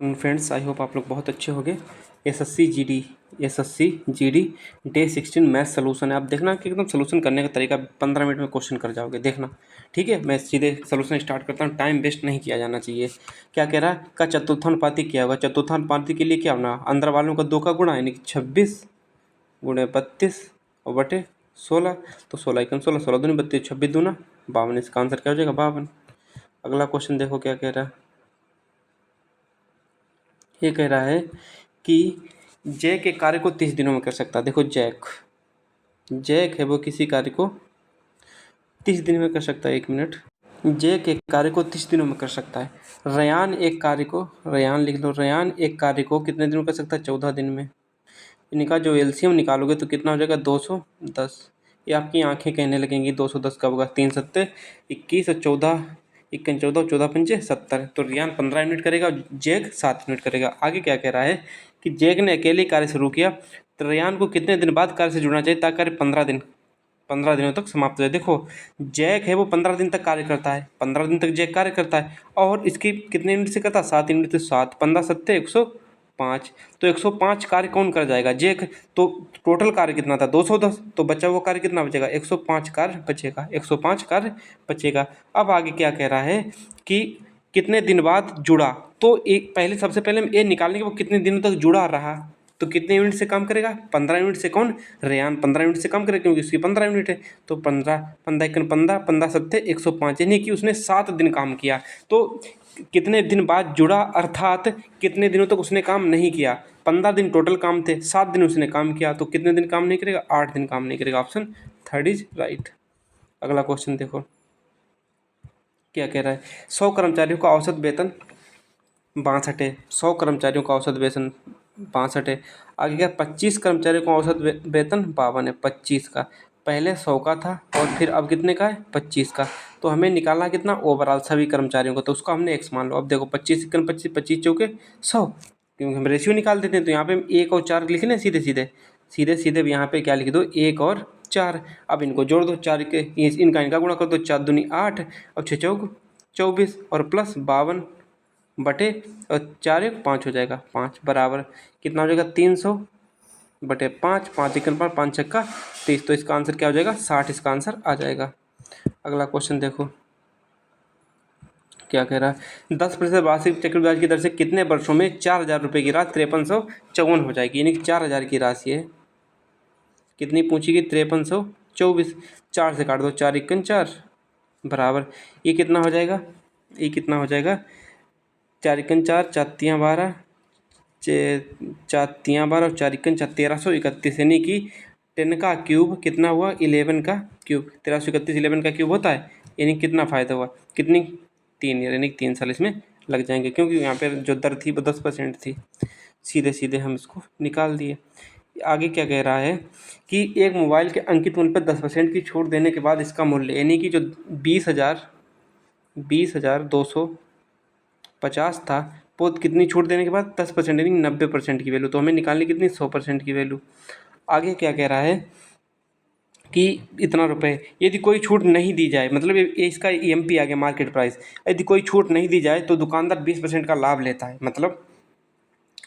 Friends, I hope आप लोग बहुत अच्छे होंगे। SSC GD day 16 math solution है। आप देखना कि एकदम सोल्यूशन करने का तरीका 15 मिनट में क्वेश्चन कर जाओगे, देखना। ठीक है, मैं सीधे सोल्यूशन स्टार्ट करता हूँ। टाइम वेस्ट नहीं किया जाना चाहिए। क्या कह रहा है? का चतुर्थानुपाती क्या होगा? चतुर्थानुपाती के लिए क्या होना? अंदर वालों का 2 का गुणा, यानी कि 26 गुणे 32 और बटे 16। तो 16 एकम 16, 16 दूनी 32, 26 दूना 52। इसका आंसर क्या हो जाएगा? 52। अगला क्वेश्चन देखो क्या कह रहा है। ये कह रहा है कि जैक एक कार्य को 30 दिनों में कर सकता है। देखो, जैक है वो किसी कार्य को 30 दिन में कर सकता है। 1 मिनट। जैक एक कार्य को 30 दिनों में कर सकता है। रयान लिख लो। रयान एक कार्य को कितने दिन में कर सकता है? 14 दिन में। इनका जो एलसीएम निकालोगे तो कितना हो जाएगा? 210। ये आपकी आंखें कहने लगेंगी 210 कब होगा? 3 सत्ते 21 और 14 इक्कीस 14 14 पंजे 70। तो रियान 15 मिनट करेगा, जैक 7 मिनट करेगा। आगे क्या कह रहा है कि जैक ने अकेले कार्य शुरू किया तो रियान को कितने दिन बाद कार्य से जुड़ना चाहिए ताकि कार्य 15 दिनों तक समाप्त हो जाए। देखो, जैक है वो 15 दिन तक कार्य करता है। 15 दिन तक जैक कार्य करता है और इसकी कितने यूनिट से करता है? 7 यूनिट से। 7 15 सत्ते 105। तो 105 कार्य कौन कर जाएगा? जैक। तो टोटल कार्य कितना था? 210। तो बचा हुआ कार्य कितना बचेगा? 105 कार्य बचेगा। 105 कार्य बचेगा। अब आगे क्या कह रहा है कि कितने दिन बाद जुड़ा। तो एक सबसे पहले हम ये निकालेंगे वो कितने दिनों तक जुड़ा रहा। तो कितने यूनिट से काम करेगा? 15 यूनिट से। कौन? रेयान 15 यूनिट से काम करेगा क्योंकि उसकी 15 यूनिट है। तो 15 सत्ते 105, यानी कि उसने 7 दिन काम किया। तो कितने दिन बाद जुड़ा अर्थात कितने दिनों तक उसने काम नहीं किया। 15 दिन टोटल काम थे, 7 दिन उसने काम किया। तो कितने दिन काम नहीं करेगा? 8 दिन काम नहीं करेगा। Option 3 is right. अगला क्वेश्चन देखो क्या कह रहा है। 100 कर्मचारियों का औसत वेतन 62 है। 100 कर्मचारियों का औसत वेतन 62 है। आगे क्या? 25 कर्मचारियों का औसत वेतन 52 है। 25 का पहले 100 का था और फिर अब कितने का है? 25 का। तो हमें निकालना कितना ओवरऑल सभी कर्मचारियों को, तो उसको हमने x मान लो। अब देखो 25 एकन 25, 25 चौके 100, क्योंकि हम रेशियो निकाल देते हैं। तो यहाँ पे 1 और 4 लिख लें सीधे यहाँ पे क्या लिख दो? 1 और 4। अब इनको जोड़ दो, 4 के इनका गुणा कर दो। 4 दूनी 8 और 6 चौक 24 और प्लस 52 बटे और 4 1 5 हो जाएगा। 5 बराबर कितना हो जाएगा? 300 बटे 5। 5 एकन 5, 5 छक्का 30। तो इसका आंसर क्या हो जाएगा? 60 इसका आंसर आ जाएगा। अगला क्वेश्चन देखो क्या कह रहा है। 10% वार्षिक चक्रवृद्धि की दर से कितने वर्षों में 4,000 रुपये की राशि 5354 हो जाएगी? यानी कि 4,000 की राशि है। कितनी पूछी गई? 5324। 4 से काट दो, 4 एकन 4 बराबर ये कितना हो जाएगा? 4 एकन 4, 4 तियाँ 12, 4 तियाँ 12 और 4 एकन 4, 1331। यानी कि 10 का क्यूब कितना हुआ? 11 का क्यूब। 1331 11 का क्यूब होता है। यानी कितना फ़ायदा हुआ? कितनी? 3 ईयर, यानी 3 साल इसमें लग जाएंगे क्योंकि यहाँ पे जो दर थी वो 10% थी। सीधे हम इसको निकाल दिए। आगे क्या कह रहा है कि एक मोबाइल के अंकित मूल्य पर 10% की छूट देने के बाद इसका मूल्य, यानी कि जो 20,250 था, वो कितनी छूट देने के बाद 10%, यानी 90% की वैल्यू। तो हमें निकालनी कितनी? 100% की वैल्यू। आगे क्या कह रहा है कि इतना रुपए यदि कोई छूट नहीं दी जाए, मतलब ये इसका ईएमपी आ गया, मार्केट प्राइस। यदि कोई छूट नहीं दी जाए तो दुकानदार 20% का लाभ लेता है। मतलब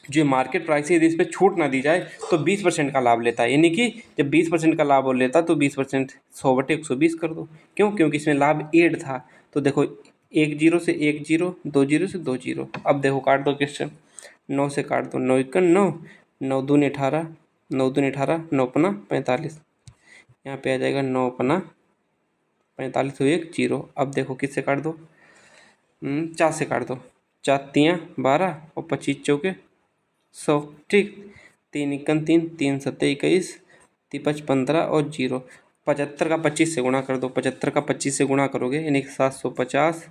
जो मार्केट प्राइस है यदि इस पर छूट ना दी जाए तो 20% का लाभ लेता है। यानी कि जब 20% का लाभ और लेता तो 20% 100/120 कर दो। क्यों? क्योंकि इसमें लाभ एड था। तो देखो 1 0 से 1 0, 2 0 से 2 0। अब देखो काट दो क्वेश्चन। 9 से काट दो, 9 एकन 9, 9 दूनी 18, 9 दूनी 18, 9 पना 45। यहाँ पे आ जाएगा 9 पना 45 तो 1 0। अब देखो किससे काट दो? 4 से काट दो। 4 तियाँ 12 और 25 चौके 100। ठीक। 3 एकन 3, 3 सत्ते 21, 3 15 और 0। 75 का 25 से गुणा कर दो। 75 का 25 से गुणा करोगे यानी कि 750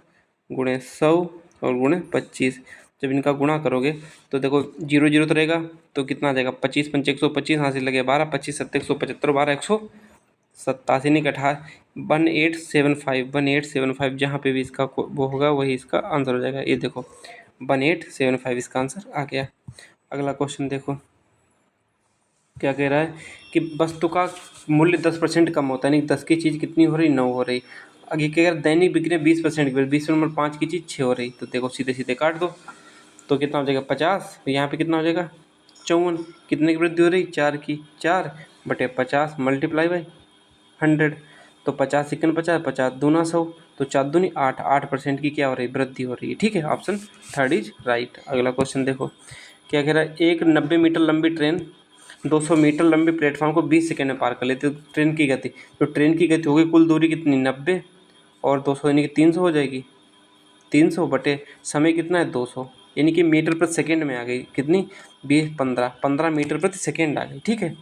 गुणे 100 और गुणे 25। जब इनका गुणा करोगे तो देखो 0 0 तो रहेगा, तो कितना आ जाएगा? 25 पंचे 125, यहाँ से लगे 12, 25 सत्ते 175, 12 187, नहीं 1875 जहाँ पे भी इसका वो होगा वही इसका आंसर हो जाएगा। ये देखो 1875 इसका आंसर आ गया। अगला क्वेश्चन देखो क्या कह रहा है कि वस्तु का मूल्य 10% कम होता है, यानी 10 की चीज़ कितनी हो रही? 9 हो रही। आगे क्या कह रहा है? दैनिक बिक्री 20% की, 20 नंबर 5 की चीज़ 6 हो रही। तो देखो सीधे काट दो। तो कितना हो जाएगा 50, यहाँ पे कितना हो जाएगा 54। कितने की वृद्धि हो रही 4 की, 4/50 मल्टीप्लाई बाई 100। तो 50 सेकंड 50, 50 दूना 100, तो 4 दूनी 8, 8% की क्या हो रही है वृद्धि हो रही है। ठीक है, ऑप्शन थर्ड इज राइट। अगला क्वेश्चन देखो क्या कह रहा है। एक 90 मीटर लंबी ट्रेन 200 मीटर लंबे प्लेटफॉर्म को 20 सेकंड में पार कर लेती है। तो ट्रेन की गति, तो ट्रेन की गति होगी कुल दूरी कितनी 90 और 200 यानी कि 300 हो जाएगी। 300 बटे समय कितना है 200, यानी कि मीटर प्रति सेकंड में आ गई कितनी 15 मीटर प्रति सेकंड आ गई। ठीक है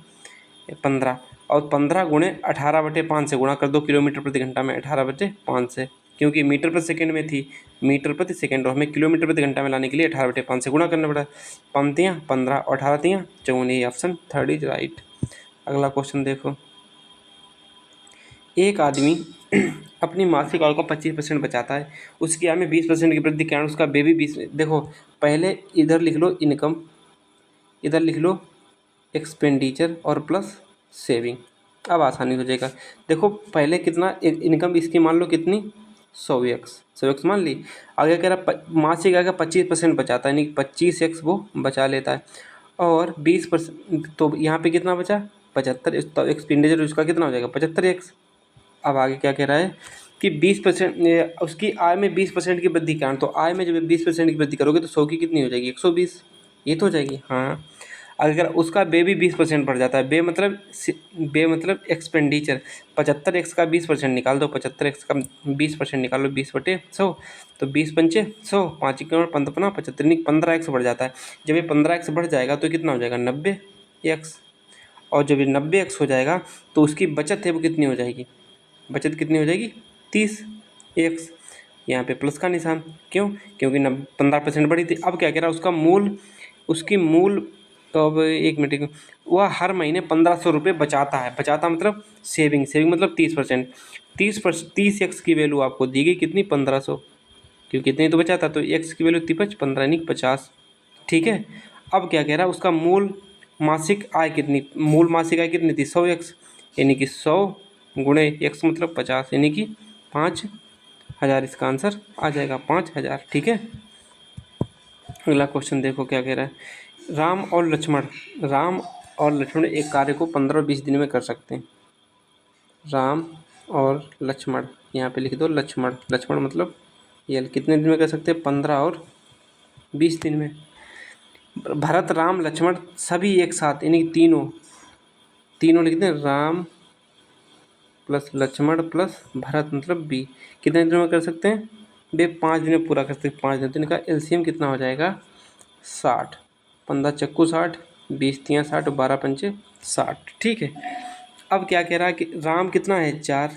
15, और 15 गुणे 18/5 से गुणा कर दो किलोमीटर प्रति घंटा में 18/5 से, क्योंकि मीटर प्रति सेकंड में थी मीटर प्रति सेकंड और हमें किलोमीटर प्रति घंटा में लाने के लिए 18/5 से गुणा करना पड़ा। 5 15 और 18 54, ये ऑप्शन थर्ड इज राइट। अगला क्वेश्चन देखो। एक आदमी अपनी मासिक आय का 25% बचाता है, उसकी आय में 20% की वृद्धि के कारण उसका बेबी 20। देखो पहले इधर लिख लो इनकम, इधर लिख लो एक्सपेंडिचर और प्लस सेविंग, अब आसानी हो जाएगा। देखो पहले कितना इनकम इसकी मान लो कितनी 100x मान ली। आगे कह रहा मासिक आय का 25% बचाता है, यानी 25x वो बचा लेता है, और 20%, तो यहाँ पे कितना बचा 75, तो एक्सपेंडिचर उसका कितना हो जाएगा 75x। अब आगे क्या कह रहा है कि 20% उसकी आय में 20% की वृद्धि कारण, तो आय में जब 20% की वृद्धि करोगे तो 100 की कितनी हो जाएगी 120, ये तो हो जाएगी। हाँ अगर उसका बे भी 20% बढ़ जाता है, बे मतलब एक्सपेंडिचर, 75x का 20% निकाल दो, 75x का 20% निकाल लो 20/100, तो 20×5 = 100, 5 15 75, 15x बढ़ जाता है। जब ये 15x बढ़ जाएगा तो कितना हो जाएगा 90x, और जब ये 90x हो जाएगा तो उसकी बचत है वो कितनी हो जाएगी, बचत कितनी हो जाएगी 30x। यहाँ पे प्लस का निशान, क्यों, क्योंकि 15% बढ़ी थी। अब क्या कह रहा है उसका मूल, उसकी मूल, तो अब एक मिनट, वह हर महीने 1500 रुपये बचाता है, बचाता मतलब सेविंग मतलब 30%, 30x की वैल्यू आपको दी गई कितनी 1500, क्योंकि कितनी तो बचाता, तो x की वैल्यू 15 यानी 50। ठीक है, अब क्या कह रहा है उसका मूल मासिक आय कितनी, मूल मासिक आय कितनी थी 100x, यानी कि 100 गुणे x मतलब 50, यानी कि 5000, इसका आंसर आ जाएगा 5000। ठीक है, अगला क्वेश्चन देखो क्या कह रहा है। राम और लक्ष्मण एक कार्य को 15 और 20 दिन में कर सकते हैं। राम और लक्ष्मण, यहाँ पे लिख दो लक्ष्मण मतलब ये कितने दिन में कर सकते हैं 15 और 20 दिन में। भरत राम लक्ष्मण सभी एक साथ, यानी तीनों लिखते हैं, राम प्लस लक्ष्मण प्लस भरत मतलब 20, कितने दिनों में कर सकते हैं वे 5 दिन में पूरा कर सकते हैं। 5 दिन, तो इनका एलसीएम कितना हो जाएगा 60, 15 चक्कू 60, 20 तियाँ 60, 12 पंचे 60। ठीक है, अब क्या कह रहा है कि राम कितना है 4,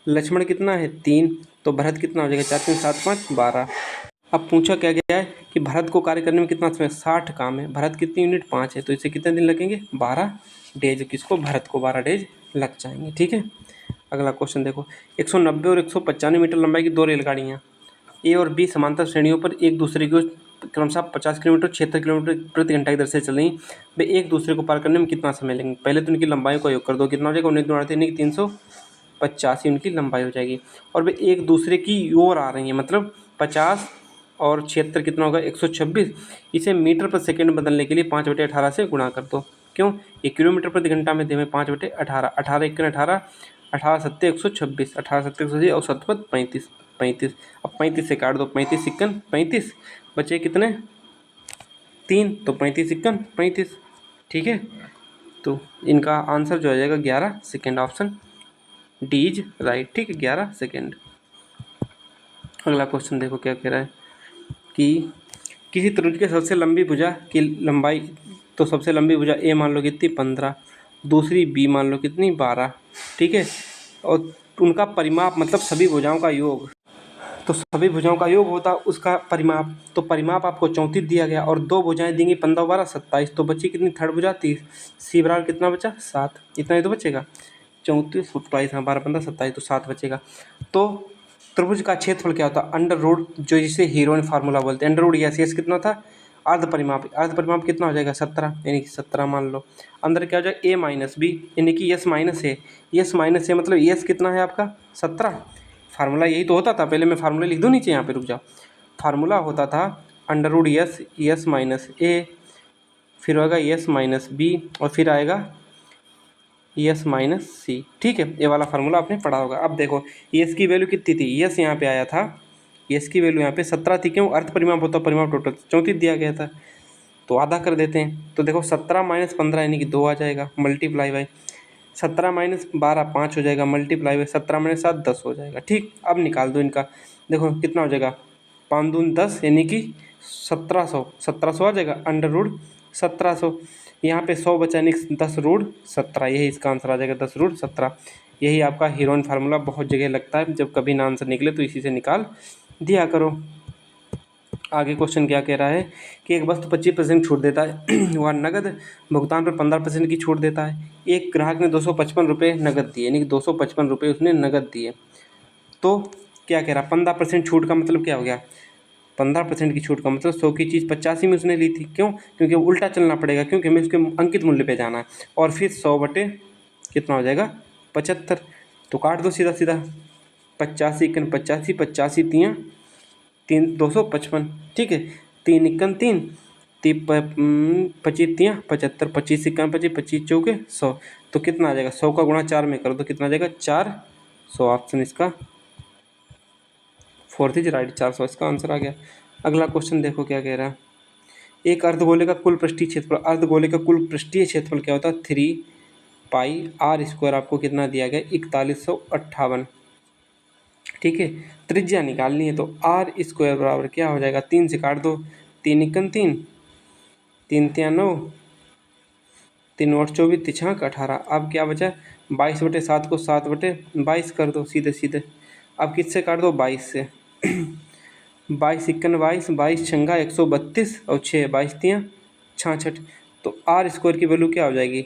लक्ष्मण कितना है 3, तो भरत कितना हो जाएगा 4 3 7 5 12। अब पूछा क्या गया है कि भरत को कार्य करने में कितना समय 60 काम है, भरत कितनी यूनिट 5 है, तो इसे कितने दिन लगेंगे 12 डेज, किसको भरत को 12 डेज लग जाएंगे। ठीक है, अगला क्वेश्चन देखो। 190 और 195 मीटर लंबाई की 2 रेलगाड़ियाँ ए और बी समांतर श्रेणियों पर एक दूसरे को क्रमशः 50 किलोमीटर 76 किलोमीटर प्रति घंटा की दर से चल रही, वे एक दूसरे को पार करने में कितना समय लेंगे। पहले तो उनकी लंबाई को योग कर दो, कितना हो जाएगा 19 गुणा 3 350 उनकी लंबाई हो जाएगी, और वे एक दूसरे की ओर आ रही हैं, मतलब 50 और 76 कितना होगा 126। इसे मीटर पर सेकेंड बदलने के लिए 5/18 से गुणा कर दो, क्यों, ये किलोमीटर प्रति घंटा में दें 5/18, 18 1 18, 18 7 126, 18 7 126 और 7 35, 35। अब 35 से काट दो, 35 51 35, बचे कितने 3, तो 35 51 35। ठीक है, तो इनका आंसर जो आ जाएगा 11 second, option D is right. ठीक है, 11 सेकेंड। अगला क्वेश्चन देखो क्या कह रहा है कि किसी त्रिभुज के सबसे लंबी भुजा की लंबाई, तो सबसे लंबी भुजा ए मान लो कितनी 15, दूसरी बी मान लो कितनी 12। ठीक है, और उनका परिमाप मतलब सभी भुजाओं का योग, तो सभी भुजाओं का योग होता उसका परिमाप, तो परिमाप आपको 34 दिया गया, और 2 भुजाएं देंगी 15 12 27, तो बची कितनी थर्ड भुजा 30, सी बराबर कितना बचा 7, इतना ही तो बचेगा 34 27, हाँ 12 15 27, तो 7 बचेगा। तो त्रिभुज का क्षेत्रफल क्या होता है अंडर रूट, जो जिसे हीरोइन फार्मूला बोलते हैं, अंडर रूट यस कितना था अर्ध परिमाप कितना हो जाएगा 17, यानी कि 17 मान लो। अंदर क्या हो जाएगा ए माइनस बी, यानी कि यस माइनस ए मतलब यस कितना है आपका 17। फार्मूला यही तो होता था, पहले मैं फार्मूला लिख दूँ नीचे, यहाँ पे रुक जाओ। फार्मूला होता था under root S, S minus A, फिर होगा यस माइनस बी, और फिर आएगा यस माइनस सी। ठीक है, ये वाला फार्मूला आपने पढ़ा होगा। अब देखो यस की वैल्यू कितनी थी, यस यहाँ पे आया था, यस की वैल्यू यहाँ पे 17 थी। क्यों? अर्थ परिमाप होता परिमाप टोटल 34 दिया गया था, तो आधा कर देते हैं। तो देखो 17 माइनस 15 यानी कि 2 आ जाएगा, मल्टीप्लाई बाई 17 माइनस 12 5 हो जाएगा, मल्टीप्लाई बाई 17 माइनस 7 10 हो जाएगा। ठीक, अब निकाल दो इनका, देखो कितना हो जाएगा, 5 दून 10 यानी कि 1700 आ जाएगा, अंडर रूट 1700। यहाँ पे 100 बचा यानी 10 रूट 17, यही इसका आंसर आ जाएगा, 10 रूट 17। यही आपका हीरोइन फार्मूला बहुत जगह लगता है, जब कभी ना आंसर निकले तो इसी से निकाल दिया करो। आगे क्वेश्चन क्या कह रहा है कि एक वस्तु 25% छूट देता है वह नगद भुगतान पर 15% की छूट देता है। एक ग्राहक ने 255 रुपये नगद दिए, यानी कि 255 रुपये उसने नगद दिए। तो क्या कह रहा, 15% छूट का मतलब क्या हो गया, 15% की छूट का मतलब 100 की चीज़ 85 में उसने ली थी। क्यों? क्योंकि उल्टा चलना पड़ेगा, क्योंकि हमें उसके अंकित मूल्य पे जाना है। और फिर 100 बटे कितना हो जाएगा, 75। तो काट दो सीधा सीधा, 85 इक्कन 85, 85 तियाँ 255। ठीक है, 3 इक्कन 3, 25 तियाँ 75, 25 इक्कन 25, 25 चौके 100। तो कितना आ जाएगा, 100 का गुणा 4 में कर दो, कितना आ जाएगा 400। ऑप्शन इसका फोर्थ इज राइट, 400 इसका आंसर आ गया। अगला क्वेश्चन देखो क्या कह रहा है। एक अर्धगोले का कुल पृष्ठीय क्षेत्रफल, अर्धगोले का कुल पृष्ठीय क्षेत्रफल क्या होता है, 3 पाई आर स्क्वायर आपको कितना दिया गया, 4158। ठीक है, त्रिज्या निकालनी है, तो आर स्क्वायर बराबर क्या हो जाएगा, 3 से काट दो, 3 इक्कन 3, 3 तिया 9, 3 और 24 तिछाक 18। अब क्या बचा, 22/7 को 7/22 कर दो सीधे सीधे। अब किससे काट दो, 22 से। 22 इक्कन 22, 22 छंगा 132 और 6 22 तियाँ 66। तो आर स्क्वायर की वैल्यू क्या हो जाएगी,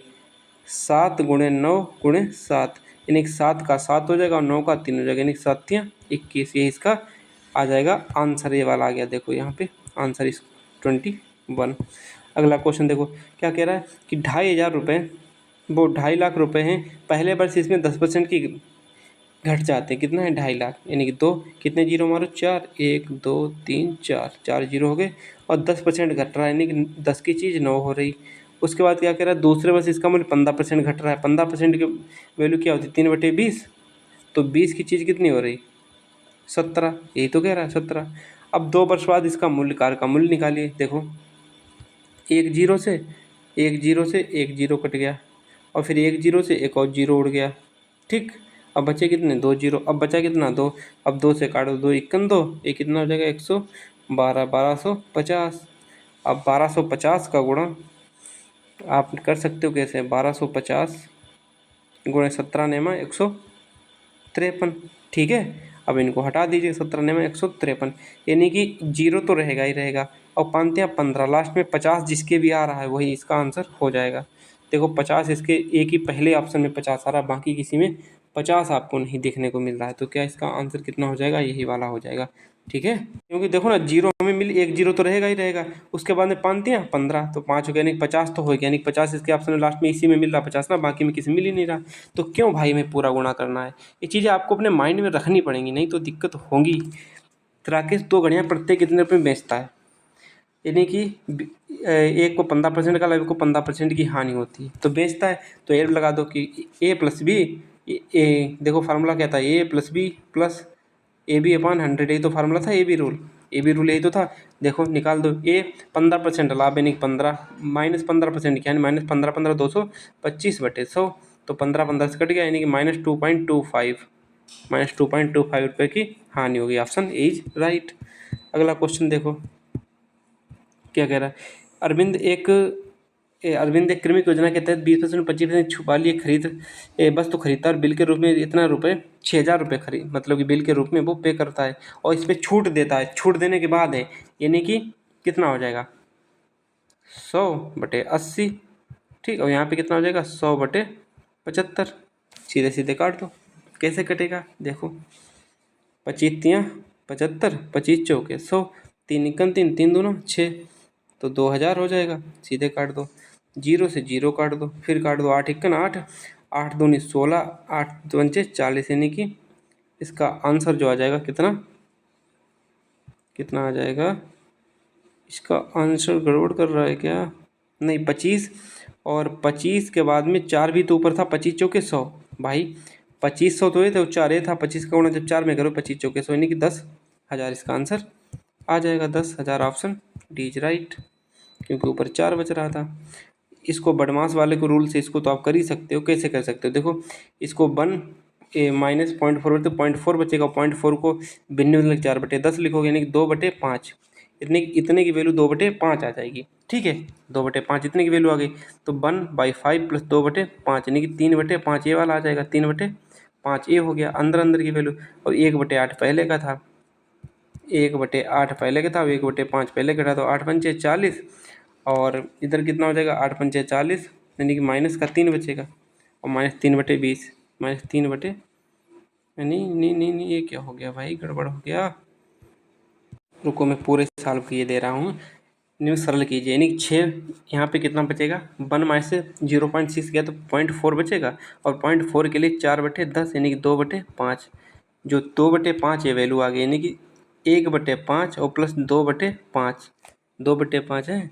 7 गुणे 9 गुणे 7, यानी कि 7 का 7 हो जाएगा और 9 का 3 हो जाएगा, यानी कि 7 तियाँ 21। ये इसका आ जाएगा आंसर, ये वाला आ गया। देखो यहाँ पे आंसर इस 21। अगला क्वेश्चन देखो क्या कह रहा है कि 2500 रुपये वो 2.5 लाख रुपए हैं, पहले वर्ष इसमें 10% की घट जाते हैं, कितना है 2.5 लाख, यानी कि 2 कितने जीरो मारो, 4 1 2 3 4 4 जीरो हो गए, और 10% घट रहा है, यानी कि 10 की चीज़ 9 हो रही। उसके बाद क्या कह रहा है, दूसरे वर्ष इसका मूल्य 15% घट रहा है। 15% की वैल्यू क्या होती है, 3/20, तो 20 की चीज़ कितनी हो रही, 17, यही तो कह रहा है 17। अब 2 वर्ष बाद इसका मूल्य, कार का मूल्य निकालिए। देखो एक जीरो से एक जीरो कट गया, और फिर एक जीरो से एक और जीरो उड़ गया। ठीक, अब बचे कितने, 2 जीरो। अब बचा कितना, 2। अब 2 से काटो, 2 इक्कन 2, ये कितना हो जाएगा 112, 1250। अब 1250 का गुणा आप कर सकते हो कैसे, 1250 गुणे 17 नेमा 153। ठीक है, अब इनको हटा दीजिए, 17 नेमा 153, यानी कि जीरो तो रहेगा ही रहेगा, और 5 या 15, लास्ट में 50 जिसके भी आ रहा है वही इसका आंसर हो जाएगा। देखो 50 इसके एक ही पहले ऑप्शन में 50 आ रहा है, बाकी किसी में 50 आपको नहीं देखने को मिल रहा है, तो क्या इसका आंसर कितना हो जाएगा, यही वाला हो जाएगा। ठीक है, क्योंकि देखो ना जीरो हमें मिल, एक जीरो तो रहेगा ही रहेगा, उसके बाद में 5 दिया 15, तो 5 हो गया, यानी 50 तो हो गया, यानी 50 इसके ऑप्शन में लास्ट में इसी में मिल रहा 50 ना, बाकी में किसी मिल ही नहीं रहा। तो क्यों भाई हमें पूरा गुणा करना है, ये चीज़ें आपको अपने माइंड में रखनी पड़ेंगी, नहीं तो दिक्कत होगी। राकेश 2 घड़ियाँ प्रत्येक कितने रुपये बेचता है, यानी कि एक को 15% का लाभ, एक को 15% की हानि होती है, तो बेचता है, तो ए लगा दो कि ए प्लस बी, ए देखो फार्मूला क्या था, A plus B plus A B upon 100, यही तो फार्मूला था, A B rule, A B rule यही तो था। देखो निकाल दो, ए 15% लाभ यानी 15 माइनस 15% क्या है, माइनस 15 15 225/100, तो 15 15 से कट गया, यानी कि -2.25, -2.25 रुपये की हानि होगी। Option is right. अगला क्वेश्चन देखो क्या कह रहा है, अरविंद एक क्रमिक योजना के तहत 20% 25% छुपा लिए खरीद वस्तु खरीदता है, और बिल के रूप में इतना रुपये 6000 रुपये खरीद, मतलब कि बिल के रूप में वो पे करता है, और इस पर छूट देता है, छूट देने के बाद है, यानी कि कितना हो जाएगा 100/80। ठीक, और यहाँ पे कितना हो जाएगा 100/75, सीधे सीधे काट दो, कैसे कटेगा देखो, 25 तियाँ 75, 25 चौके 100, 3 इक्कन 3, 3 दूना 6, तो 2000 हो जाएगा, सीधे काट दो, जीरो से जीरो काट दो, फिर काट दो, 8 इक्कन 8, 8 दूनी 16, 8 पंचे 40, यानी कि इसका आंसर जो आ जाएगा कितना, कितना आ जाएगा इसका आंसर गड़बड़ कर रहा है क्या? नहीं, 25 और 25 के बाद में 4 भी तो ऊपर था, 25 चौके 100 भाई, 2500 तो ये थे, 4 ये था, 25 का गुणा जब 4 में करो 25 चौके 100 यानी कि 10,000 इसका आंसर आ जाएगा। 10,000 ऑप्शन डी इज राइट, क्योंकि ऊपर 4 बच रहा था। इसको बदमाश वाले को रूल से इसको तो आप कर ही सकते हो। कैसे कर सकते हो? देखो, इसको वन माइनस 0.4 तो 0.4 बचेगा, 0.4 को भिन्न मतलब 4/10 लिखोगे यानी कि 2/5, इतने की वैल्यू 2/5 आ जाएगी। ठीक है, 2/5 इतने की वैल्यू आ गई, तो 1/5 प्लस 2/5 यानी कि 3/5 ये वाला आ जाएगा, 3/5 ये हो गया अंदर अंदर की वैल्यू। और 1/8 पहले का था, 1/8 पहले का था, 1/5 पहले का था, तो 8 पंचे 40 और इधर कितना हो जाएगा, 8 पंचे 40 यानी कि माइनस का 3 बचेगा, और -3/20 -3 बटे नहीं नहीं नहीं नहीं, ये क्या हो गया भाई, गड़बड़ हो गया। रुको, मैं पूरे सॉल्व किए दे रहा हूँ, न्यू सरल कीजिए। यानी कि 6 यहाँ पे कितना बचेगा, 1 माइनस से 0.6 गया तो 0.4 बचेगा, और 0.4 के लिए 4/10 यानी कि 2/5, जो 2/5 ये वैल्यू आ गई, यानी कि 1/5 और प्लस 2/5, 2/5 है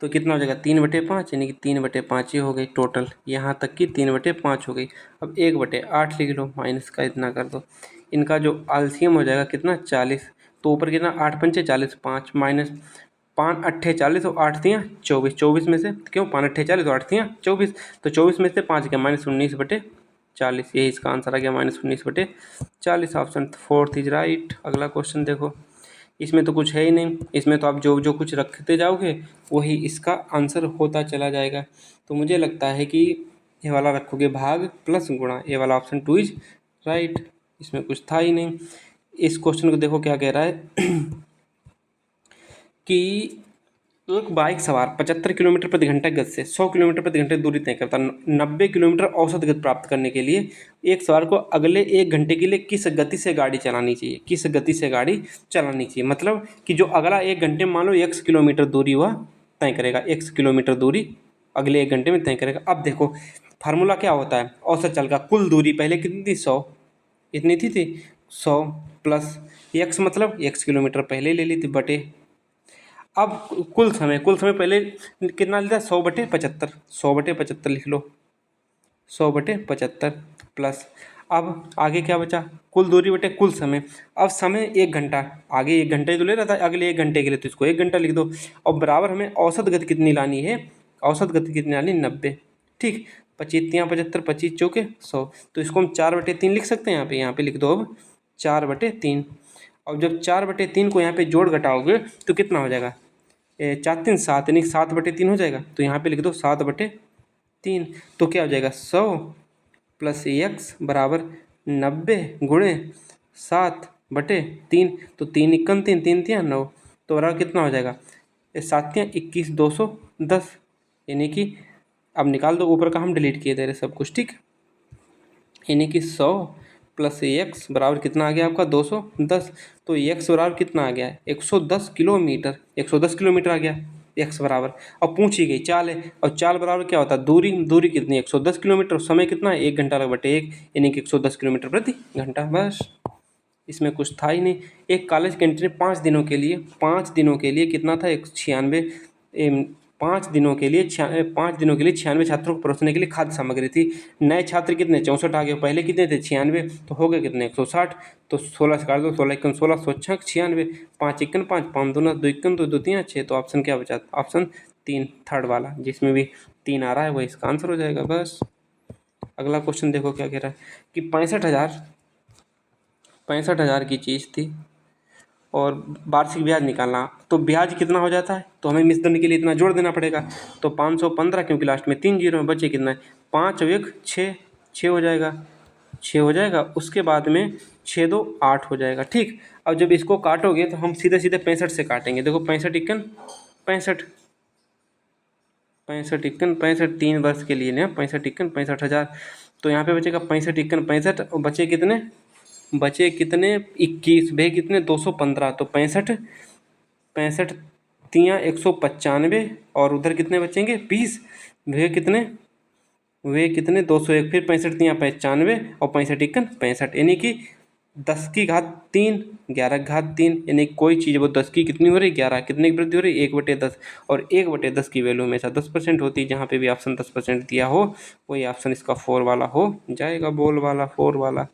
तो कितना हो जाएगा, 3/5 यानी कि 3/5 ये हो गई टोटल, यहाँ तक की 3/5 हो गई। अब 1/8 लिख लो, माइनस का इतना कर दो, इनका जो एलसीएम हो जाएगा कितना, 40, तो ऊपर कितना 8 पंचे 40, 5 माइनस 5 अट्ठे 40 और 8 तियाँ 24, 24 में से क्यों 5 अट्ठे 40 और 8 तियाँ 24, तो 24 में से 5 क्या -19/40, यही इसका आंसर आ गया, -19/40। Option 4 is right. अगला क्वेश्चन देखो, इसमें तो कुछ है ही नहीं, इसमें तो आप जो जो कुछ रखते जाओगे वही इसका आंसर होता चला जाएगा। तो मुझे लगता है कि ये वाला रखोगे भाग प्लस गुणा, ये वाला ऑप्शन 2 इज राइट, इसमें कुछ था ही नहीं। इस क्वेश्चन को देखो क्या कह रहा है कि एक बाइक सवार 75 किलोमीटर प्रति घंटा गति से 100 किलोमीटर प्रति घंटे दूरी तय करता, 90 किलोमीटर औसत गति प्राप्त करने के लिए एक सवार को अगले 1 घंटे के लिए किस गति से गाड़ी चलानी चाहिए, किस गति से गाड़ी चलानी चाहिए। मतलब कि जो अगला 1 घंटे मान लो x किलोमीटर दूरी वह तय करेगा, x किलोमीटर दूरी अगले 1 घंटे में तय करेगा। अब देखो फार्मूला क्या होता है, औसत चल का कुल दूरी पहले कितनी थी, 100, इतनी थी 100 प्लस x, मतलब x किलोमीटर पहले ले ली थी बटे, अब कुल समय पहले कितना लिखा, 100/75, 100/75 लिख लो, 100/75 प्लस, अब आगे क्या बचा, कुल दूरी बटे कुल समय। अब समय 1 घंटा, आगे 1 घंटे तो ले रहा था, अगले 1 घंटे के लिए तो इसको 1 घंटा लिख दो, और बराबर हमें औसत गति कितनी लानी है, औसत गति कितनी लानी, 90। ठीक, 25 तियाँ 75, 25 चौके 100, तो इसको हम 4/3 लिख सकते हैं, यहाँ पे लिख दो अब 4/3। और जब 4/3 को यहाँ पे जोड़ घटाओगे तो कितना हो जाएगा, 4 3 7 यानी 7/3 हो जाएगा, तो यहाँ पे लिख दो 7/3। तो क्या हो जाएगा, 100 प्लस x बराबर 90 गुणे 7/3, तो 3 इक्कन 3, 3 तियाँ 9, तो बराबर कितना हो जाएगा, 7 तियाँ 21, 210, यानी कि अब निकाल दो, ऊपर का हम डिलीट किए दे रहे सब कुछ। ठीक, यानी कि 100 प्लस x बराबर कितना आ गया आपका, 210, तो x बराबर कितना आ गया है, 110 किलोमीटर, 110 किलोमीटर आ गया x बराबर। अब पूछी गई चाल है, और चाल बराबर क्या होता है, दूरी, दूरी कितनी, 110 किलोमीटर, समय कितना है 1 घंटा बटे 1 यानी कि 110 किलोमीटर प्रति घंटा। बस, इसमें कुछ था ही नहीं। एक कॉलेज कैंटीन 5 दिनों के लिए, 5 दिनों के लिए कितना था, 5 दिनों के लिए 96 छात्रों को परोसने के लिए खाद्य सामग्री थी। नए छात्र कितने, 64 आ गए, पहले कितने थे 96, तो हो गए कितने 160, तो 16 से काट दो, 16 इक्कन 16, 16 96, 5 इक्कन 5, 5 दूना 2 इक्कन 2, 2 तियाँ 6, तो ऑप्शन क्या बचा, ऑप्शन 3 थर्ड वाला, जिसमें भी 3 आ रहा है वही इसका आंसर हो जाएगा। बस, अगला क्वेश्चन देखो क्या कह रहा है कि 65,000 की चीज़ थी और वार्षिक ब्याज निकालना, तो ब्याज कितना हो जाता है, तो हमें मिश्रण के लिए इतना जोड़ देना पड़ेगा, तो 515, क्योंकि लास्ट में 3 जीरो में बचे कितना है, 5 और 1 6, 6 हो जाएगा, 6 हो जाएगा, उसके बाद में 6 2 8 हो जाएगा। ठीक, अब जब इसको काटोगे तो हम सीधे सीधे 65 से काटेंगे। देखो 65 इक्कन 65, 65 इक्कन 65, 3 वर्ष के लिए ना, 65 इक्कन 65,000, तो यहाँ पे बचेगा 65 इक्कन 65, और बचे कितने, 21, वे कितने 215, तो 65 तियाँ 195, और उधर कितने बचेंगे 20, वे कितने 201, फिर 65 तियाँ 95, और 65 इक्कन 65, यानी कि 10⁻3 11⁻3, यानी कोई चीज़ वो 10 की कितनी हो रही 11, कितने की वृद्धि हो रही 1/10, और 1/10 की वैल्यू हमेशा 10% होती है। जहाँ पे भी ऑप्शन 10% दिया हो वही ऑप्शन इसका 4 वाला हो जाएगा, बोल वाला 4 वाला।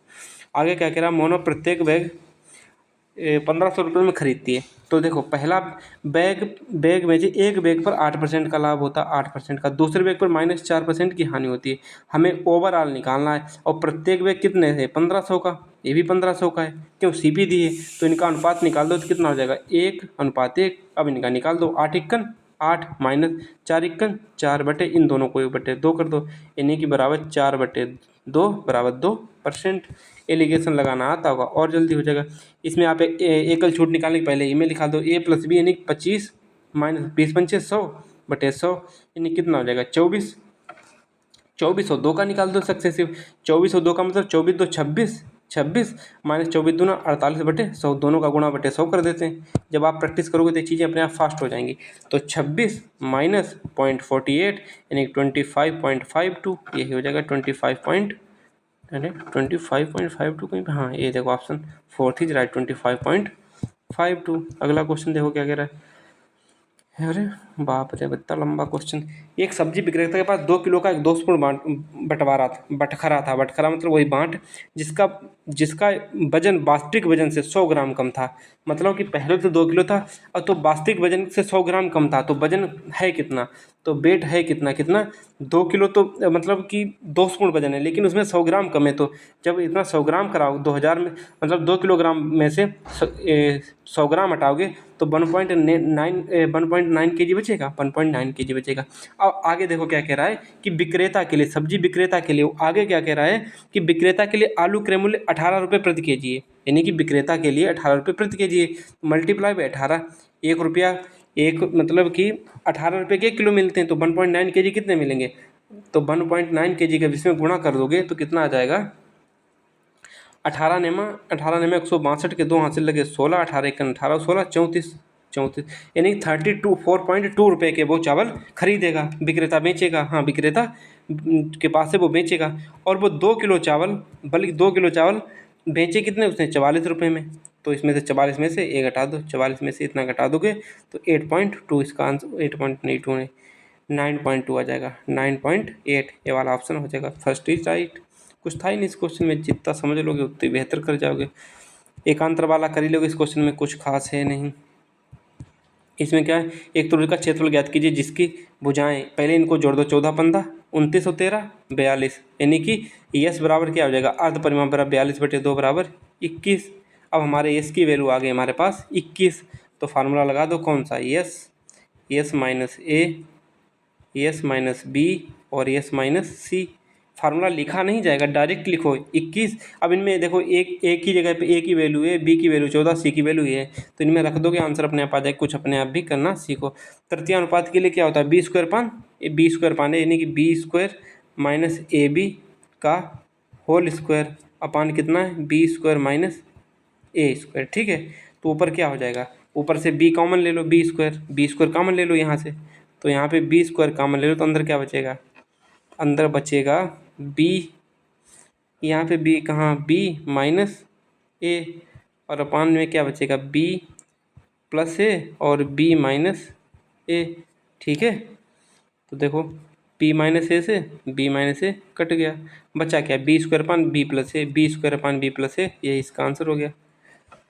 आगे क्या कह रहा है, मोनो प्रत्येक बैग 1500 रुपये में खरीदती है। तो देखो पहला बैग बैग में से एक बैग पर 8% का लाभ होता है, 8% का, दूसरे बैग पर -4% की हानि होती है। हमें ओवरऑल निकालना है, और प्रत्येक बैग कितने है 1500 का, ये भी 1500 का है, क्यों सीपी दी है, तो इनका अनुपात निकाल दो तो कितना हो जाएगा 1:1। अब इनका निकाल दो, 8 इक्कन 8 -4 इक्कन 4 बटे इन दोनों को 1/2 कर दो, यानी कि बराबर 4/2 बराबर 2%। एलिगेशन लगाना आता होगा और जल्दी हो जाएगा। इसमें आप एकल छूट निकालने के पहले इमें लिखा दो a+b यानी 25 -20 पंचे 100/100, यानी कितना हो जाएगा 24। 24 और 2 का निकाल दो सक्सेसिव, 24 और 2 का मतलब 24 2 26, 26 -24 दूना 48/100, दोनों का गुणा बटे 100 कर देते हैं। जब आप प्रैक्टिस करोगे तो ये चीज़ें अपने आप फास्ट हो जाएंगी। तो 26 माइनस 0.48 यानी 25.52, यही हो जाएगा 25.52 कहीं पे, हाँ ये देखो ऑप्शन 4 इज राइट 25.52। अगला क्वेश्चन देखो क्या कह रहा है। अरे बाप रे इतना लंबा क्वेश्चन। एक सब्जी विक्रेता के पास 2 किलो का एक दोषपूर्ण बटखरा था। बटखरा मतलब वही बांट जिसका जिसका वजन वास्तविक वजन से 100 ग्राम कम था। मतलब कि पहले तो 2 किलो था और तो वास्तविक वजन से 100 ग्राम कम था, तो वजन है कितना, तो वेट है कितना कितना 2 किलो, तो मतलब कि दोषपूर्ण वजन है, लेकिन उसमें 100 ग्राम कम है। तो जब इतना 100 ग्राम कराओ 2000 में, मतलब 2 किलोग्राम में से 100 ग्राम हटाओगे तो 1.9 kg बचेगा, 1.9 kg बचेगा। अब आगे देखो क्या कह रहा है कि विक्रेता के लिए, सब्जी विक्रेता के लिए आगे क्या कह रहा है कि विक्रेता के लिए आलू क्रय मूल्य 18 रुपये प्रति केजी है, यानी कि विक्रेता के लिए 18 रुपये प्रति केजी है। मल्टीप्लाई बाय 18, 1 रुपया एक मतलब कि 18 रुपये के 1 किलो मिलते हैं, तो 1.9 kg कितने मिलेंगे, तो 1.9 kg का इसमें गुणा कर दोगे तो कितना आ जाएगा 18 नेमा 162 के 2 हासिल लगे 16, 18 1 18 16 34, यानी 4.2 रुपये के वो चावल खरीदेगा, विक्रेता बेचेगा, हाँ विक्रेता के पास से वो बेचेगा। और वो 2 किलो चावल, बल्कि 2 किलो चावल बेचे कितने उसने 44 रुपये में। तो इसमें से 44 में से एक घटा दो, 44 में से इतना घटा दोगे तो 8.2 इसका आंसर 8.2 नहीं 9.2 आ जाएगा, 9.8 ये वाला ऑप्शन हो जाएगा। First is right. कुछ था ही नहीं इस क्वेश्चन में, जितना समझ लोगे उतनी बेहतर कर जाओगे। एकांतर वाला कर ही लोगे, इस क्वेश्चन में कुछ खास है नहीं। इसमें क्या है, एक त्रिभुज का क्षेत्रफल ज्ञात कीजिए जिसकी भुजाएं, पहले इनको जोड़ दो 14 15 29 और 13 42, यानी कि यस बराबर क्या हो जाएगा अर्ध परिमाण बराबर 42/2 बराबर 21। अब हमारे यस की वैल्यू आ गई हमारे पास 21, तो फार्मूला लगा दो कौन सा, यस माइनस ए, यस माइनस बी और यस माइनस सी। फार्मूला लिखा नहीं जाएगा, डायरेक्ट लिखो 21। अब इनमें देखो एक ही जगह पे ए की वैल्यू है, बी की वैल्यू 14, सी की वैल्यू है, तो इनमें रख दोगे आंसर अपने आप आ जाएगा। कुछ अपने आप भी करना सीखो। तृतीय अनुपात के लिए क्या होता है b² यानी कि b² माइनस AB का होल स्क्वायर अपान कितना है b² माइनस A², ठीक है। तो ऊपर क्या हो जाएगा, ऊपर से b कॉमन ले लो, b² कॉमन ले लो यहाँ से, तो यहाँ पे b² कॉमन ले लो तो अंदर क्या बचेगा, अंदर बचेगा b, यहाँ पे b कहाँ b माइनस a, और अपान में क्या बचेगा b प्लस a और b माइनस a, ठीक है। तो देखो b माइनस ए से b माइनस ए कट गया, बचा क्या b² अपान b प्लस ए, b² अपान b प्लस ए, यही इसका आंसर हो गया।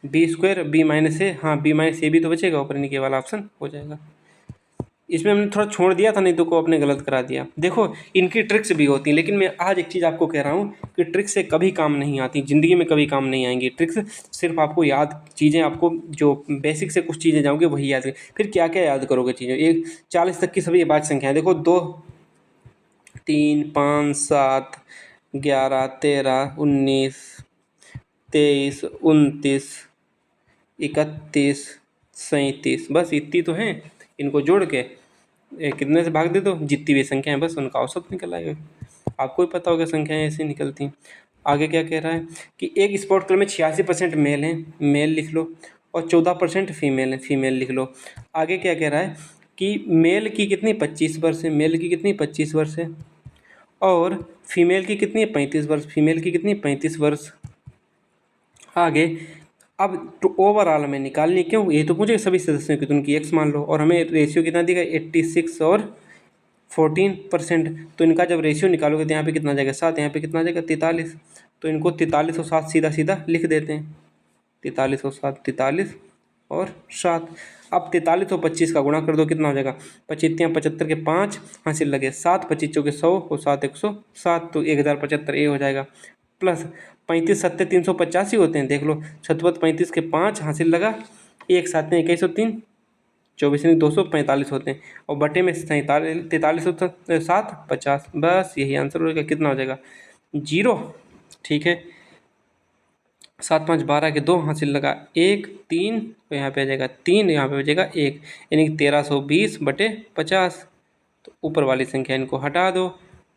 b² b माइनस ए, हाँ b माइनस ए भी तो बचेगा, ऊपर नीचे वाला ऑप्शन हो जाएगा। इसमें हमने थोड़ा छोड़ दिया था, नहीं तो को आपने गलत करा दिया। देखो इनकी ट्रिक्स भी होती हैं, लेकिन मैं आज एक चीज़ आपको कह रहा हूँ कि ट्रिक्स से कभी काम नहीं आती, ज़िंदगी में कभी काम नहीं आएंगी ट्रिक्स। सिर्फ आपको याद चीज़ें, आपको जो बेसिक से कुछ चीज़ें जाओगे वही याद है, फिर क्या क्या याद करोगे चीज़ें। एक 40 तक की सभी बात संख्याएँ देखो, 2 3 5 7 11 13 19 23 29 31 37, बस इतनी तो हैं। इनको जोड़ के कितने से भाग दे दो, जितनी भी संख्याएं बस उनका औसत निकल आएगा। आपको ही पता होगा संख्याएं ऐसी निकलती। आगे क्या कह रहा है कि एक स्पोर्ट क्लब में 86% मेल हैं, मेल लिख लो, और 14% फीमेल हैं, फीमेल लिख लो। आगे क्या कह रहा है कि मेल की कितनी 25 वर्ष है, मेल की कितनी 25 वर्ष है, और फीमेल की कितनी 35 वर्ष, फीमेल की कितनी 35 वर्ष। आगे अब तो ओवरऑल हमें निकालनी क्यों, ये तो पूछे सभी सदस्यों की, तो उनकी एक्स मान लो, और हमें रेशियो कितना दिया 86 और 14%। तो इनका जब रेशियो निकालोगे तो यहाँ पे कितना जाएगा 7, यहाँ पे कितना जाएगा 43। तो इनको 43 और 7 सीधा सीधा लिख देते हैं, 43 और 7, 43 और 7। अब 43 और 25 का गुणा कर दो, कितना हो जाएगा 25 75 के 5 हासिल लगे 7, 25 चौके 100 और 7 107, तो 1075 ये हो जाएगा। प्लस 35 7 385 होते हैं, देख लो 7 35 के 5 हासिल लगा, एक 7 21 और 3 24 245 होते हैं, और बटे में 43 और 7 50। बस यही आंसर हो जाएगा, कितना हो जाएगा 0। ठीक है, 7 5 12 के 2 हासिल लगा 1 3, तो यहाँ पे आ जाएगा 3, यहाँ पे बचेगा 1, यानी कि 1320 बटे 50। तो ऊपर वाली संख्या इनको हटा दो,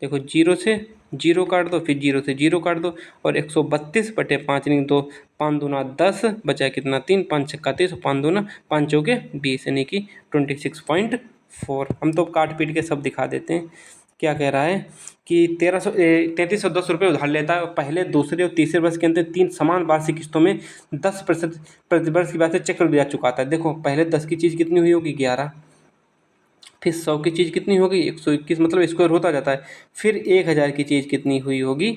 देखो 0 से 0 काट दो, फिर 0 से 0 काट दो, और 132 बटे 5 यानी 2 5 दूना 10, बचा कितना 3, 5 छक्का 30, 5 दूना 5 चौके 20, यानी कि 26.4। हम तो काट पीट के सब दिखा देते हैं। क्या कह रहा है कि 3310 रुपये उधार लेता है, पहले दूसरे और तीसरे वर्ष के अंदर 3 समान वार्षिक किस्तों में 10% प्रतिवर्ष की बात से चक्रवृद्धि ब्याज चुकाता है। देखो पहले 10 की चीज़ कितनी हुई होगी 11, फिर 100 की चीज़ कितनी होगी 121, मतलब स्क्वायर होता जाता है, फिर 1000 की चीज़ कितनी हुई होगी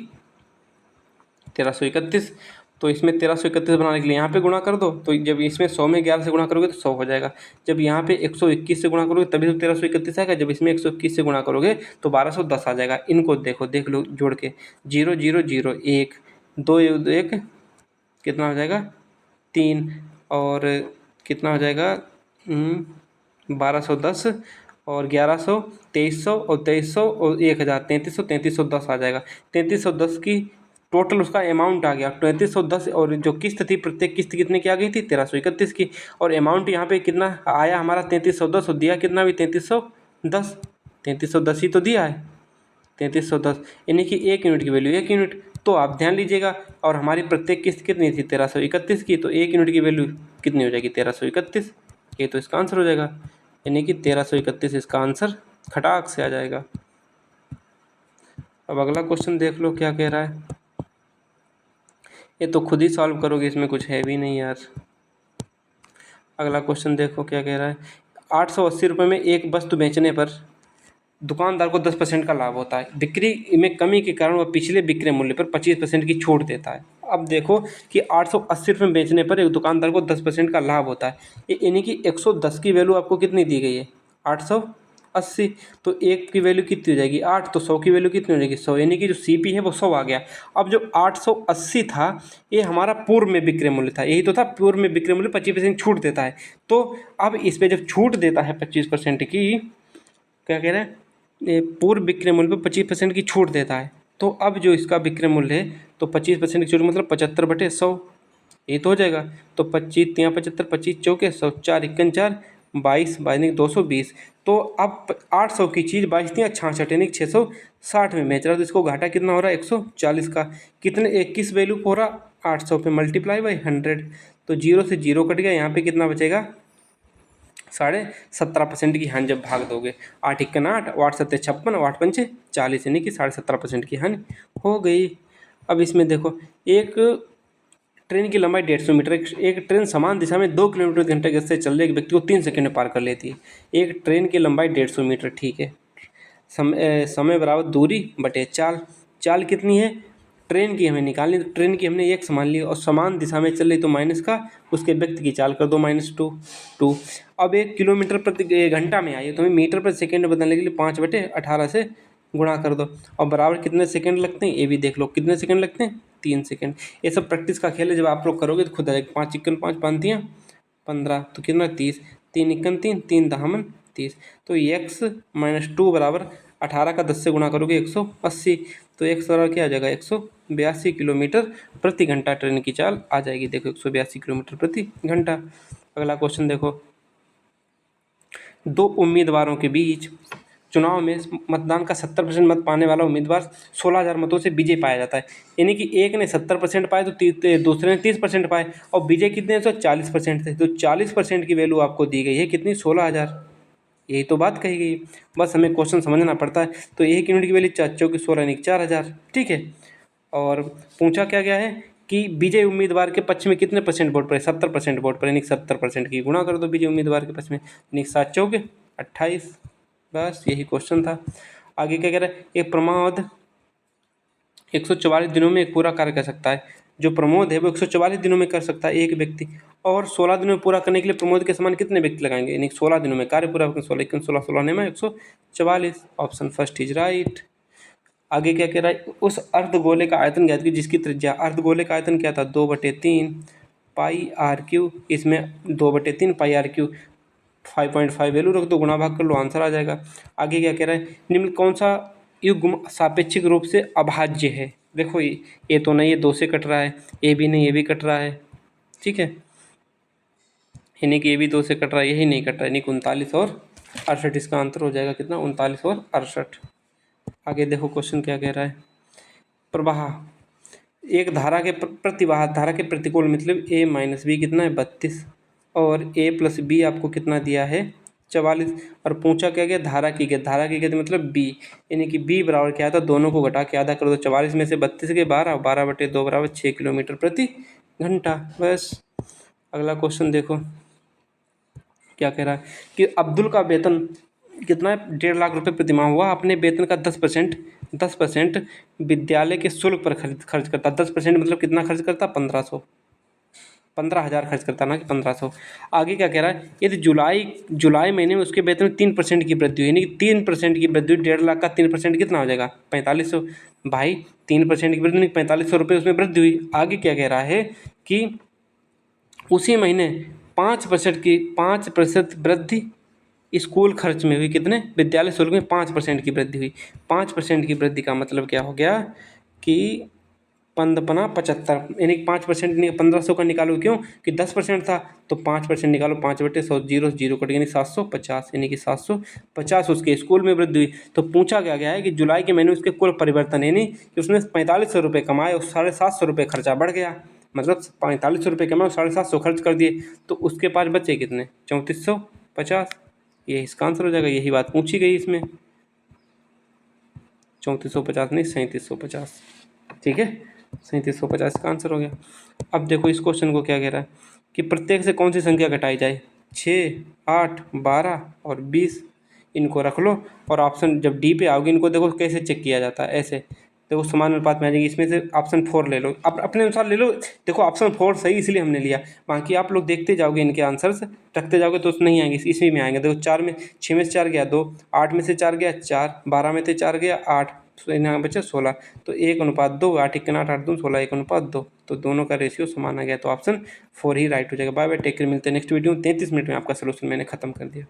1331। तो इसमें 1331 बनाने के लिए यहाँ पे गुणा कर दो, तो जब इसमें 100 में 11 से गुणा करोगे तो 100 हो जाएगा। जब यहाँ पे 121 से गुणा करोगे तभी तो 1331 आएगा, जब इसमें 121 से गुणा करोगे तो 1210 आ जाएगा। इनको देखो, देख लो जोड़ के, 0 0 0 1 2 1 कितना हो जाएगा 3, और कितना हो जाएगा 1210 और 1100 2300 और 2300 और 1000 3300 3310 आ जाएगा। 3310 की टोटल उसका अमाउंट आ गया 3310, और जो किस्त थी प्रत्येक किस्त कितने की आ गई थी 1331 की, और अमाउंट यहाँ पे कितना आया हमारा 3310, और दिया कितना भी 3310, 3310 ही तो दिया है 3310, यानी कि 1 यूनिट की वैल्यू 1 यूनिट। तो आप ध्यान लीजिएगा, और हमारी प्रत्येक किस्त कितनी थी 1331 की, तो 1 यूनिट की वैल्यू कितनी हो जाएगी 1331, ये तो इसका आंसर हो जाएगा, यानी कि 1331 इसका आंसर खटाक से आ जाएगा। अब अगला क्वेश्चन देख लो क्या कह रहा है, ये तो खुद ही सॉल्व करोगे, इसमें कुछ है भी नहीं यार। अगला क्वेश्चन देखो क्या कह रहा है, 880 रुपये में एक वस्तु बेचने पर दुकानदार को 10% का लाभ होता है, बिक्री में कमी के कारण वह पिछले विक्रय मूल्य पर 25% की छूट देता है। अब देखो कि 880 रुपये में बेचने पर एक दुकानदार को 10% का लाभ होता है, यानी कि 110 की वैल्यू आपको कितनी दी गई है 880, तो एक की वैल्यू कितनी हो जाएगी 8, तो 100 की वैल्यू कितनी हो जाएगी 100, यानी कि जो CP है वो 100 आ गया। अब जो 880 था ये हमारा पूर्व में विक्रय मूल्य था, यही तो था पूर्व में विक्रय मूल्य 25% छूट देता है। तो अब इस पर जब छूट देता है 25% की, क्या कह रहे हैं पूर्व विक्रय मूल्य पर 25% की छूट देता है, तो अब जो इसका विक्रय मूल्य है तो 25% की छूट मतलब 75/100, ये तो हो जाएगा। तो 25 3 75 25 चौके 100 4 1 4 22 22 220। तो अब 800 की चीज़ 22 3 66 यानी 660 में बेच रहा है, तो इसको घाटा कितना हो रहा है 140 का, कितने किस वैल्यू को हो रहा 800 पे मल्टीप्लाई बाई 100, तो 0 से 0 कट गया, यहाँ पे कितना बचेगा 17.5% की हानि जब भाग दोगे, 8 1 8 8 7 56 8 5 40, यानी कि 17.5% की हानि हो गई। अब इसमें देखो एक ट्रेन की लंबाई 150 मीटर, एक ट्रेन समान दिशा में 2 किलोमीटर घंटे गति से चल रहे एक व्यक्ति को 3 सेकंड में पार कर लेती है। एक ट्रेन की लंबाई 150 मीटर, ठीक है, समय बराबर दूरी बटे चाल, चाल कितनी है ट्रेन की हमें निकालनी, तो ट्रेन की हमने एक समान ली और समान दिशा में चल रही तो माइनस का उसके व्यक्ति की चाल कर दो -2। अब 1 किलोमीटर प्रति घंटा में आई है, तो हमें मीटर प्रति सेकंड बदलने के लिए 5/18 से गुणा कर दो, और बराबर कितने सेकंड लगते हैं ये भी देख लो, कितने सेकंड लगते हैं 3 सेकंड। ये सब प्रैक्टिस का खेल है, जब आप लोग करोगे तो खुद आ जाएगा। 5 1 5 5 3 15, तो कितना 30, 3 1 3 3 10 30, तो x - 2 बराबर 18 का 10 से गुणा करोगे 180, तो x बराबर क्या आ जाएगा 182 किलोमीटर प्रति घंटा ट्रेन की चाल आ जाएगी। देखो 182 किलोमीटर प्रति घंटा। अगला क्वेश्चन देखो, 2 उम्मीदवारों के बीच चुनाव में मतदान का 70% मत पाने वाला उम्मीदवार 16,000 मतों से विजय पाया जाता है, यानी कि एक ने 70% पाए तो दूसरे ने 30% पाए, और विजय कितने तो 40% थे, तो 40% की वैल्यू आपको दी गई है कितनी 16,000, यही तो बात कही गई। बस हमें क्वेश्चन समझना पड़ता है। तो 1 यूनिट की वैल्यू 4 चौके 16 यानी 4,000, ठीक है। और पूछा क्या गया है कि विजय उम्मीदवार के पक्ष में कितने परसेंट वोट पड़े, 70% वोट पड़े, यानी 70% की गुणा कर दो विजय उम्मीदवार के पक्ष में, यानी 7 चौके 28। बस यही क्वेश्चन था। आगे क्या कह रहा है, एक प्रमोद 144 दिनों में एक पूरा कार्य कर सकता है। जो प्रमोद है वो 144 दिनों में कर सकता है एक व्यक्ति, और 16 दिनों में पूरा करने के लिए प्रमोद के समान कितने व्यक्ति लगाएंगे, यानी 16 दिनों में कार्य पूरा, 16 16 16 में 144। Option first is right. आगे क्या कह रहा है, उस अर्धगोले का आयतन ज्ञात कीजिए जिसकी त्रिज्या, अर्धगोले का आयतन क्या था, 2/3 पाई आर क्यू, इसमें 2/3 पाई आर क्यू, 5.5 वैल्यू रख दो, गुणा भाग कर लो, आंसर आ जाएगा। आगे क्या कह रहा है, निम्न कौन सा युग्म सापेक्षिक रूप से अभाज्य है। देखो ये तो नहीं, ये 2 से कट रहा है, ये भी नहीं, ये भी कट रहा है, ठीक है, यानी कि ये भी 2 से कट रहा है, यही नहीं कट रहा है, यानी कि 39 और 68 इसका आंसर हो जाएगा कितना, 39 और 68। आगे देखो क्वेश्चन क्या कह रहा है, प्रवाह, एक धारा के प्रतिवाह धारा के प्रतिकूल मतलब a-b कितना है 32, और a+b आपको कितना दिया है 44, और पूछा क्या गया, धारा की गया, धारा की गया मतलब b, यानी कि b बराबर क्या था, दोनों को घटा के आधा कर दो, 44 में से 32 के 12, 12/2 बराबर 6 किलोमीटर प्रति घंटा। बस अगला क्वेश्चन देखो क्या कह रहा है कि अब्दुल का वेतन कितना है, 1.5 लाख रुपए प्रति माह हुआ, अपने वेतन का 10% विद्यालय के शुल्क पर खर्च करता। 10% मतलब कितना खर्च करता, 15,000 खर्च करता, ना कि 1500। आगे क्या कह रहा है, यदि जुलाई महीने में उसके वेतन में 3% की वृद्धि हुई, यानी कि 3% की वृद्धि, 1.5 लाख का 3% कितना हो जाएगा, 4500। भाई 3% की वृद्धि, 4500 रुपये उसमें वृद्धि हुई। आगे क्या कह रहा है कि उसी महीने 5% वृद्धि स्कूल खर्च में हुई, कितने, विद्यालय शुल्क में 5% की वृद्धि हुई। 5% की वृद्धि का मतलब क्या हो गया कि 75, यानी 5%, 1500 का निकालो, क्यों कि 10% था, तो 5% निकालो, 5/100, 0 0 कट, यानी 750, यानी कि 750 उसके स्कूल में वृद्धि हुई। तो पूछा गया है कि जुलाई के महीने उसके कुल परिवर्तन, यानी कि उसने 4500 रुपये कमाए और 750 रुपये खर्चा बढ़ गया, मतलब 4500 रुपये कमाए और 750 खर्च कर दिए, तो उसके पास बचे कितने, 3450। ये इसका आंसर हो जाएगा, यही बात पूछी गई इसमें, 3450 नहीं 3750, ठीक है, 3750 का आंसर हो गया। अब देखो इस क्वेश्चन को क्या कह रहा है कि प्रत्येक से कौन सी संख्या घटाई जाए, 6, 8, 12 और 20, इनको रख लो, और ऑप्शन जब डी पे आओगे इनको देखो कैसे चेक किया जाता है, ऐसे देखो समान अनुपात में आ जाएगी, इसमें से ऑप्शन 4 ले लो, आप अपने अनुसार ले लो। देखो ऑप्शन 4 सही इसलिए हमने लिया, बाकी आप लोग देखते जाओगे इनके आंसर्स, रखते जाओगे तो नहीं आएंगे, इसी में आएंगे। देखो 4 में 6 में से 4 गया 2, 8 में से 4 गया 4, 12 में से 4 गया 8, तो यहाँ बचा 16, तो 1:2, 8 1 8 8 2 16, 1:2, तो दोनों का रेशियो समान आ गया, तो ऑप्शन 4 ही राइट हो जाएगा। बाय बाय, टेक केयर, मिलते हैं नेक्स्ट वीडियो में। 33 मिनट में आपका सोल्यूशन मैंने खत्म कर दिया।